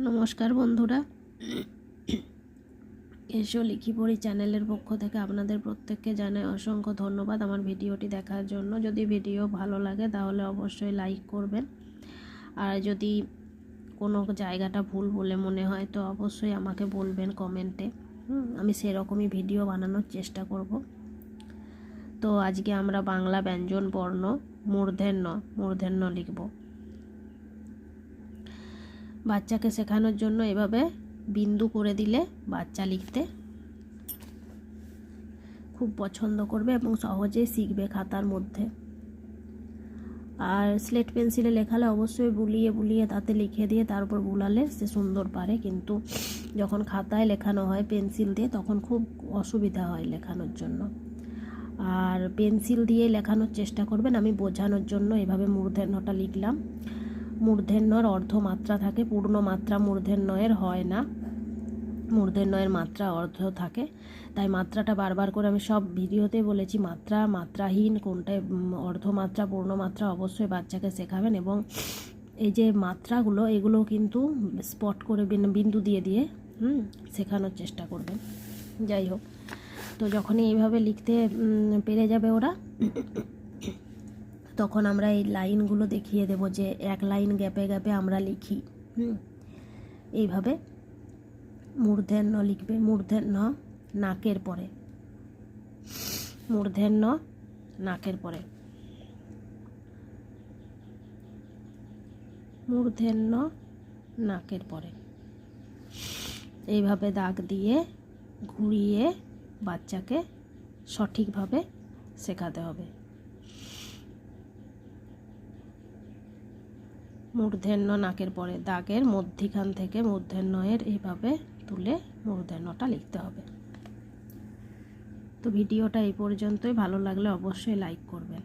নমস্কার বন্ধুরা, এসো লিখি পড়ি চ্যানেলের পক্ষ থেকে আপনাদের প্রত্যেককে জানাই অসংখ্য ধন্যবাদ আমার ভিডিওটি দেখার জন্য। যদি ভিডিও ভালো লাগে তাহলে অবশ্যই লাইক করবেন, আর যদি কোনো জায়গাটা ভুল বলে মনে হয় তো অবশ্যই আমাকে বলবেন কমেন্টে। আমি সেরকমই ভিডিও বানানোর চেষ্টা করব। তো আজকে আমরা বাংলা ব্যঞ্জন বর্ণ মূর্ধন্য লিখব। বাচ্চাকে শেখানোর জন্য এভাবে বিন্দু করে দিলে বাচ্চা লিখতে খুব পছন্দ করবে এবং সহজেই শিখবে খাতার মধ্যে। আর স্লেট পেন্সিলে লেখালে অবশ্যই বুলিয়ে বুলিয়ে তাতে লিখে দিয়ে তারপর বুলালে সে সুন্দর পারে, কিন্তু যখন খাতায় লেখানো হয় পেন্সিল দিয়ে তখন খুব অসুবিধা হয় লেখানোর জন্য। আর পেন্সিল দিয়ে লেখানোর চেষ্টা করবেন। আমি বোঝানোর জন্য এভাবে মূর্ধন্যটা লিখলাম। মূর্ধন্যর অর্ধমাত্রা থাকে, পূর্ণ মাত্রা মূর্ধন্যের হয় না, মূর্ধন্যের মাত্রা অর্ধ থাকে। তাই মাত্রাটা বারবার করে আমি সব ভিডিওতে বলেছি, মাত্রাহীন কোনটায় অর্ধমাত্রা পূর্ণমাত্রা অবশ্যই বাচ্চাকে শেখাবেন। এবং এই যে মাত্রাগুলো এগুলো কিন্তু স্পট করে বিন্দু দিয়ে দিয়ে শেখানোর চেষ্টা করবেন। যাই হোক, তো যখনই এইভাবে লিখতে পেরে যাবে ওরা, তখন আমরা এই লাইনগুলো দেখিয়ে দেব যে এক লাইন গ্যাপে গ্যাপে আমরা লিখি। এইভাবে মূর্ধন্য লিখবে। মূর্ধন্য নাকের পরে, মূর্ধন্য নাকের পরে, মূর্ধন্য নাকের পরে। এইভাবে দাগ দিয়ে ঘুরিয়ে বাচ্চাকে সঠিকভাবে শেখাতে হবে। মূর্ধন্য নাকের পরে দাগের মধ্যিখান থেকে মূর্ধন্যের এইভাবে তুলে মূর্ধন্যটা লিখতে হবে। তো ভিডিওটা এই পর্যন্তই। ভালো লাগলে অবশ্যই লাইক করবেন।